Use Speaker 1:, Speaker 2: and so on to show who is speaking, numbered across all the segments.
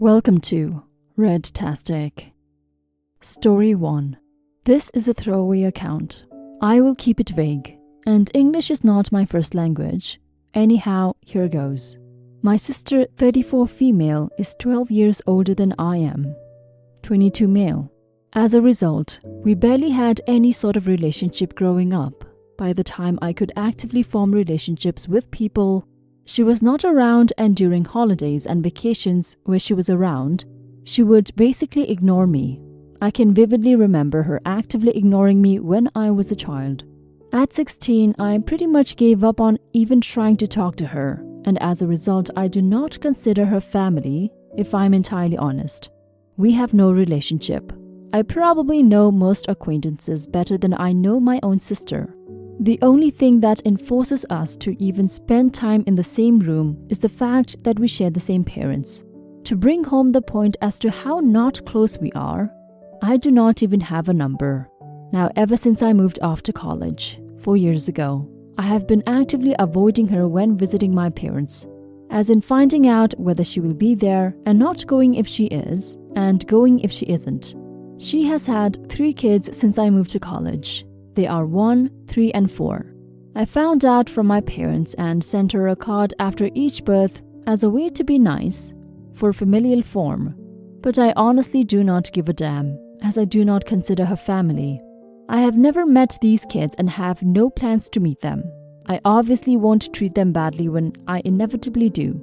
Speaker 1: Welcome to Redtastic. Story 1. This is a throwaway account. I will keep it vague, and English is not my first language. Anyhow, here goes. My sister, 34 female, is 12 years older than I am, 22 male. As a result, we barely had any sort of relationship growing up. By the time I could actively form relationships with people, she was not around, and during holidays and vacations where she was around, she would basically ignore me. I can vividly remember her actively ignoring me when I was a child. At 16, I pretty much gave up on even trying to talk to her, and as a result, I do not consider her family, if I'm entirely honest. We have no relationship. I probably know most acquaintances better than I know my own sister. The only thing that enforces us to even spend time in the same room is the fact that we share the same parents. To bring home the point as to how not close we are, I do not even have a number. Now, ever since I moved off to college 4 years ago, I have been actively avoiding her when visiting my parents, as in finding out whether she will be there and not going if she is, and going if she isn't. She has had 3 kids since I moved to college. They are 1, 3, and 4. I found out from my parents and sent her a card after each birth as a way to be nice, for familial form. But I honestly do not give a damn, as I do not consider her family. I have never met these kids and have no plans to meet them. I obviously won't treat them badly when I inevitably do.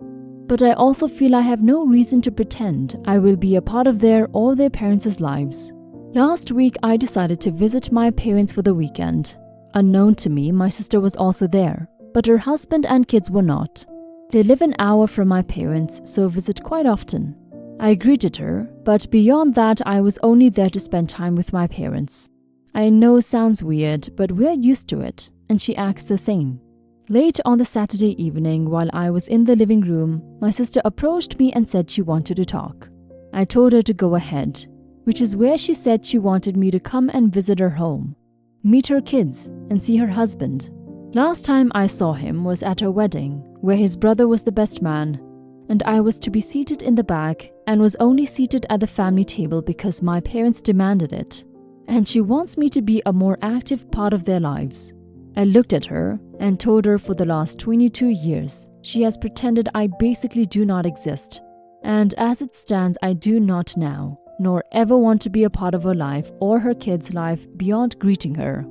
Speaker 1: But I also feel I have no reason to pretend I will be a part of their or their parents' lives. Last week, I decided to visit my parents for the weekend. Unknown to me, my sister was also there, but her husband and kids were not. They live an hour from my parents, so visit quite often. I greeted her, but beyond that, I was only there to spend time with my parents. I know sounds weird, but we're used to it, and she acts the same. Late on the Saturday evening, while I was in the living room, my sister approached me and said she wanted to talk. I told her to go ahead, which is where she said she wanted me to come and visit her home, meet her kids, and see her husband. Last time I saw him was at her wedding, where his brother was the best man, and I was to be seated in the back and was only seated at the family table because my parents demanded it, and she wants me to be a more active part of their lives. I looked at her and told her for the last 22 years, she has pretended I basically do not exist, and as it stands, I do not now, nor ever want to be a part of her life or her kids' life beyond greeting her.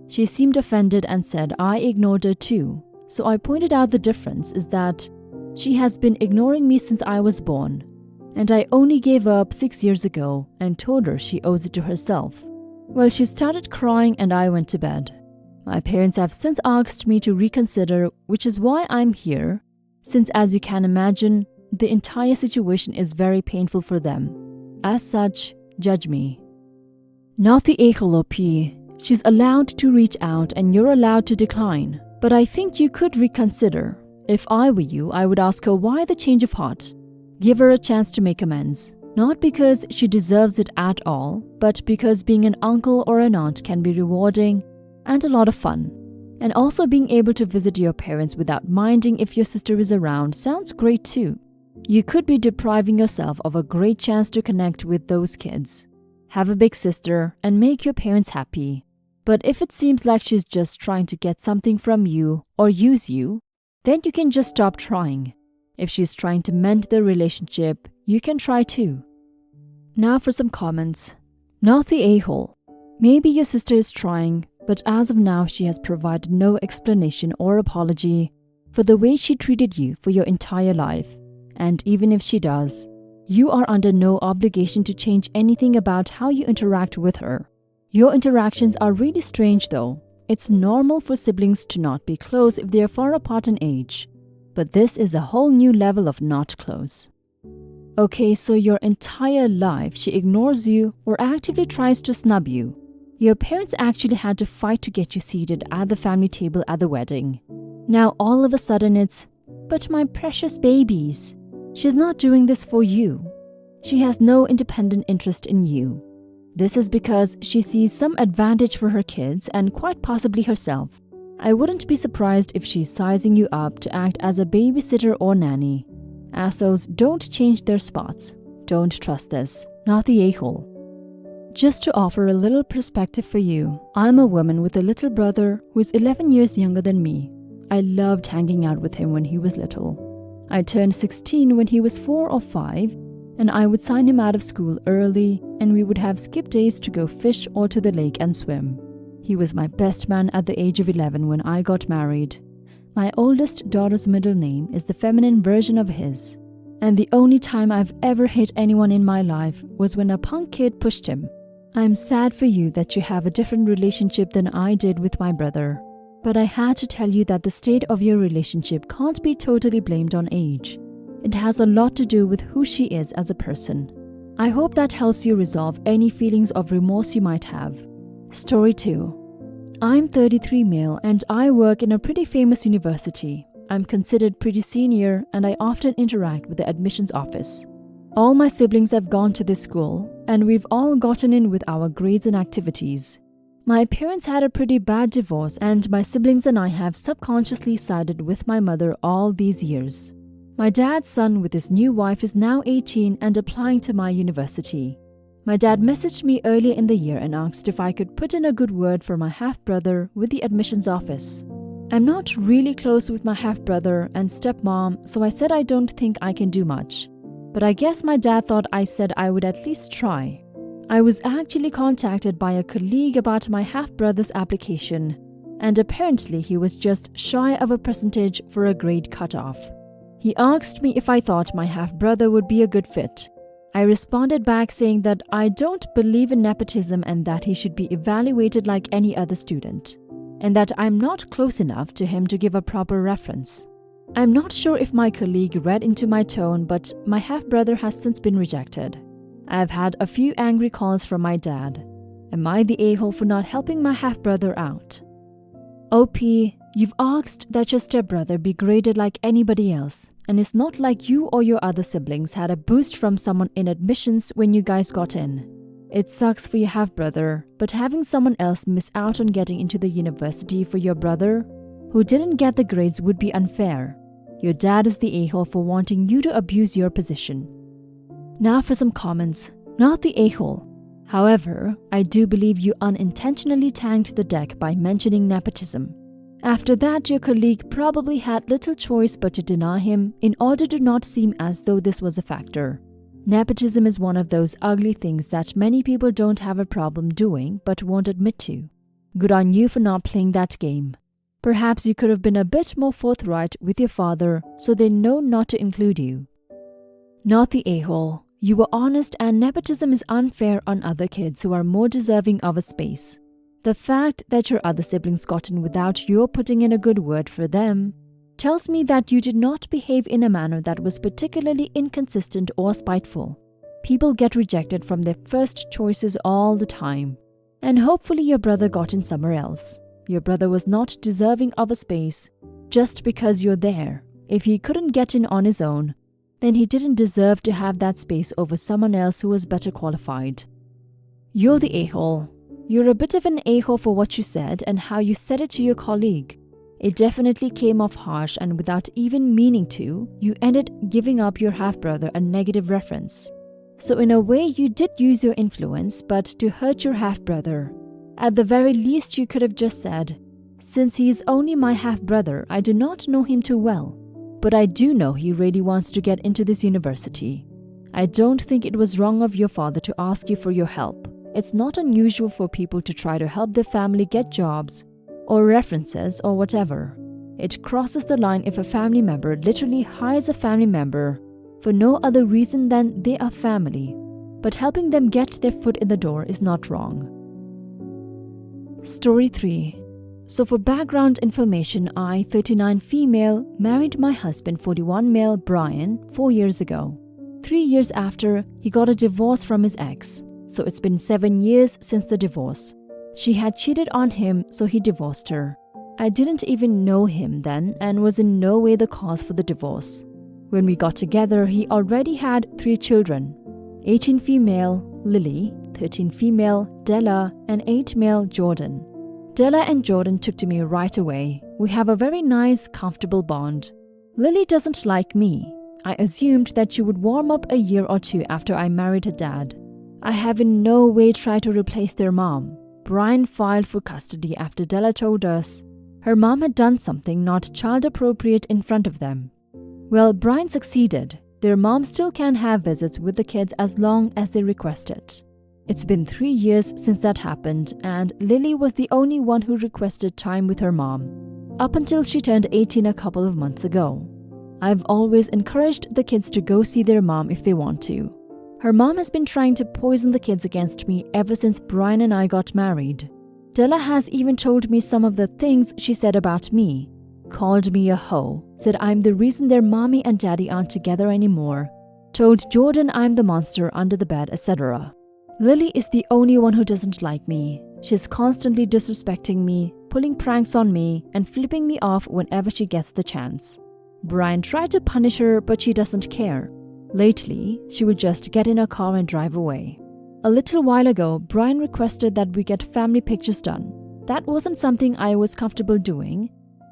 Speaker 1: She seemed offended and said I ignored her too, so I pointed out the difference is that she has been ignoring me since I was born, and I only gave up 6 years ago and told her she owes it to herself. Well, she started crying and I went to bed. My parents have since asked me to reconsider, which is why I'm here, since as you can imagine, the entire situation is very painful for them. As such, judge me. Not the echolopi. She's allowed to reach out and you're allowed to decline. But I think you could reconsider. If I were you, I would ask her why the change of heart. Give her a chance to make amends. Not because she deserves it at all, but because being an uncle or an aunt can be rewarding and a lot of fun. And also being able to visit your parents without minding if your sister is around sounds great too. You could be depriving yourself of a great chance to connect with those kids. Have a big sister and make your parents happy. But if it seems like she's just trying to get something from you or use you, then you can just stop trying. If she's trying to mend the relationship, you can try too. Now for some comments. Not the a-hole. Maybe your sister is trying, but as of now she has provided no explanation or apology for the way she treated you for your entire life. And even if she does, you are under no obligation to change anything about how you interact with her. Your interactions are really strange though. It's normal for siblings to not be close if they are far apart in age. But this is a whole new level of not close. Okay, so your entire life she ignores you or actively tries to snub you. Your parents actually had to fight to get you seated at the family table at the wedding. Now all of a sudden it's, but my precious babies. She's not doing this for you. She has no independent interest in you. This is because she sees some advantage for her kids and quite possibly herself. I wouldn't be surprised if she's sizing you up to act as a babysitter or nanny. Assos don't change their spots. don't trust this, not the a-hole. Just to offer a little perspective for you, I'm a woman with a little brother who is 11 years younger than me. I loved hanging out with him when he was little. I turned 16 when he was 4 or 5, and I would sign him out of school early, and we would have skip days to go fish or to the lake and swim. He was my best man at the age of 11 when I got married. My oldest daughter's middle name is the feminine version of his. And the only time I've ever hit anyone in my life was when a punk kid pushed him. I'm sad for you that you have a different relationship than I did with my brother. But I had to tell you that the state of your relationship can't be totally blamed on age. It has a lot to do with who she is as a person. I hope that helps you resolve any feelings of remorse you might have. Story 2. I'm 33 male and I work in a pretty famous university. I'm considered pretty senior and I often interact with the admissions office. All my siblings have gone to this school and we've all gotten in with our grades and activities. My parents had a pretty bad divorce and my siblings and I have subconsciously sided with my mother all these years. My dad's son with his new wife is now 18 and applying to my university. My dad messaged me earlier in the year and asked if I could put in a good word for my half-brother with the admissions office. I'm not really close with my half-brother and stepmom, so I said I don't think I can do much. But I guess my dad thought I said I would at least try. I was actually contacted by a colleague about my half-brother's application, and apparently he was just shy of a percentage for a grade cutoff. He asked me if I thought my half-brother would be a good fit. I responded back saying that I don't believe in nepotism and that he should be evaluated like any other student, and that I'm not close enough to him to give a proper reference. I'm not sure if my colleague read into my tone, but my half-brother has since been rejected. I've had a few angry calls from my dad. Am I the a-hole for not helping my half-brother out? OP, you've asked that your stepbrother be graded like anybody else, and it's not like you or your other siblings had a boost from someone in admissions when you guys got in. It sucks for your half-brother, but having someone else miss out on getting into the university for your brother, who didn't get the grades, would be unfair. Your dad is the a-hole for wanting you to abuse your position. Now for some comments. Not the a-hole. However, I do believe you unintentionally tanked the deck by mentioning nepotism. After that, your colleague probably had little choice but to deny him in order to not seem as though this was a factor. Nepotism is one of those ugly things that many people don't have a problem doing but won't admit to. Good on you for not playing that game. Perhaps you could have been a bit more forthright with your father so they know not to include you. Not the a-hole. You were honest, and nepotism is unfair on other kids who are more deserving of a space. The fact that your other siblings got in without your putting in a good word for them tells me that you did not behave in a manner that was particularly inconsistent or spiteful. People get rejected from their first choices all the time, and hopefully your brother got in somewhere else. Your brother was not deserving of a space just because you're there. If he couldn't get in on his own, then he didn't deserve to have that space over someone else who was better qualified. You're the a-hole. You're a bit of an a-hole for what you said and how you said it to your colleague. It definitely came off harsh, and without even meaning to, you ended giving up your half-brother a negative reference. So in a way you did use your influence, but to hurt your half-brother. At the very least you could have just said, "Since he is only my half-brother, I do not know him too well. But I do know he really wants to get into this university. I don't think it was wrong of your father to ask you for your help. It's not unusual for people to try to help their family get jobs or references or whatever. It crosses the line if a family member literally hires a family member for no other reason than they are family. But helping them get their foot in the door is not wrong." Story 3. So for background information, I, 39 female, married my husband, 41 male, Brian, 4 years ago. 3 years after, he got a divorce from his ex. So it's been 7 years since the divorce. She had cheated on him, so he divorced her. I didn't even know him then and was in no way the cause for the divorce. When we got together, he already had 3 children. 18 female, Lily, 13 female, Della, and 8 male, Jordan. Della and Jordan took to me right away. We have a very nice, comfortable bond. Lily doesn't like me. I assumed that she would warm up a year or two after I married her dad. I have in no way tried to replace their mom. Brian filed for custody after Della told us her mom had done something not child-appropriate in front of them. Well, Brian succeeded. Their mom still can have visits with the kids as long as they request it. It's been 3 years since that happened, and Lily was the only one who requested time with her mom, up until she turned 18 a couple of months ago. I've always encouraged the kids to go see their mom if they want to. Her mom has been trying to poison the kids against me ever since Brian and I got married. Della has even told me some of the things she said about me. Called me a hoe, said I'm the reason their mommy and daddy aren't together anymore, told Jordan I'm the monster under the bed, etc. Lily is the only one who doesn't like me. She's constantly disrespecting me, pulling pranks on me, and flipping me off whenever she gets the chance. Brian tried to punish her, but she doesn't care. Lately, she would just get in a car and drive away. A little while ago, Brian requested that we get family pictures done. That wasn't something I was comfortable doing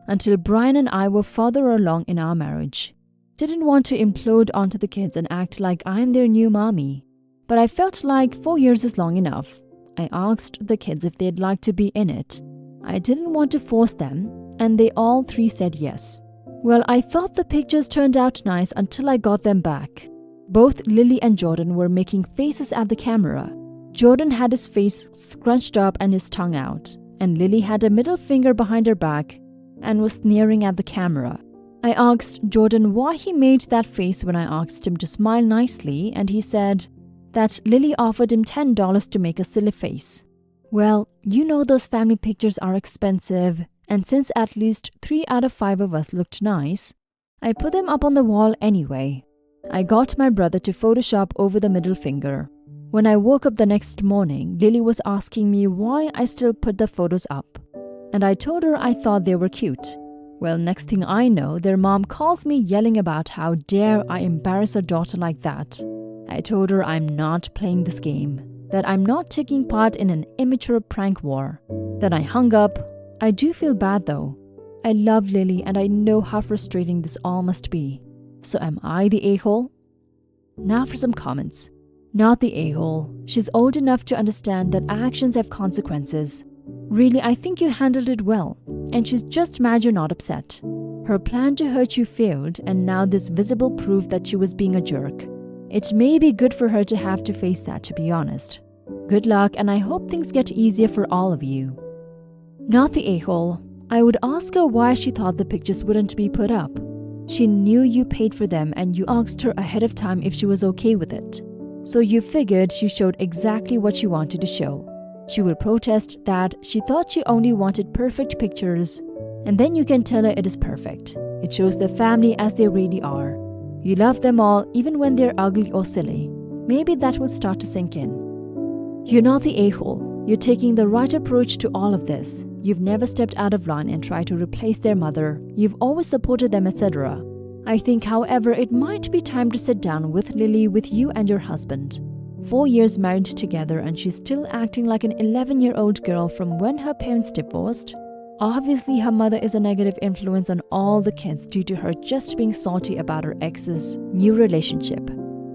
Speaker 1: until Brian and I were further along in our marriage. Didn't want to implode onto the kids and act like I'm their new mommy. But I felt like 4 years is long enough. I asked the kids if they'd like to be in it. I didn't want to force them, and they all 3 said yes. Well, I thought the pictures turned out nice until I got them back. Both Lily and Jordan were making faces at the camera. Jordan had his face scrunched up and his tongue out, and Lily had a middle finger behind her back and was sneering at the camera. I asked Jordan why he made that face when I asked him to smile nicely, and he said that Lily offered him $10 to make a silly face. Well, you know those family pictures are expensive, and since at least 3 out of 5 of us looked nice, I put them up on the wall anyway. I got my brother to Photoshop over the middle finger. When I woke up the next morning, Lily was asking me why I still put the photos up, and I told her I thought they were cute. Well, next thing I know, their mom calls me yelling about how dare I embarrass her daughter like that. I told her I'm not playing this game, that I'm not taking part in an immature prank war. Then I hung up. I do feel bad though. I love Lily and I know how frustrating this all must be. So am I the a-hole? Now for some comments. Not the a-hole. She's old enough to understand that actions have consequences. Really, I think you handled it well, and she's just mad you're not upset. Her plan to hurt you failed, and now there's visible proof that she was being a jerk. It may be good for her to have to face that, to be honest. Good luck, and I hope things get easier for all of you. Not the a-hole. I would ask her why she thought the pictures wouldn't be put up. She knew you paid for them and you asked her ahead of time if she was okay with it. So you figured she showed exactly what she wanted to show. She will protest that she thought she only wanted perfect pictures, and then you can tell her it is perfect. It shows the family as they really are. You love them all even when they're ugly or silly. Maybe that will start to sink in. You're not the a-hole. You're taking the right approach to all of this. You've never stepped out of line and tried to replace their mother. You've always supported them, etc. I think, however, it might be time to sit down with Lily, with you and your husband. 4 years married together and she's still acting like an 11-year-old girl from when her parents divorced. Obviously, her mother is a negative influence on all the kids due to her just being salty about her ex's new relationship.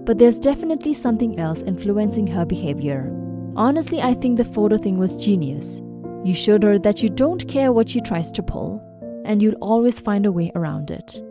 Speaker 1: But there's definitely something else influencing her behavior. Honestly, I think the photo thing was genius. You showed her that you don't care what she tries to pull, and you'll always find a way around it.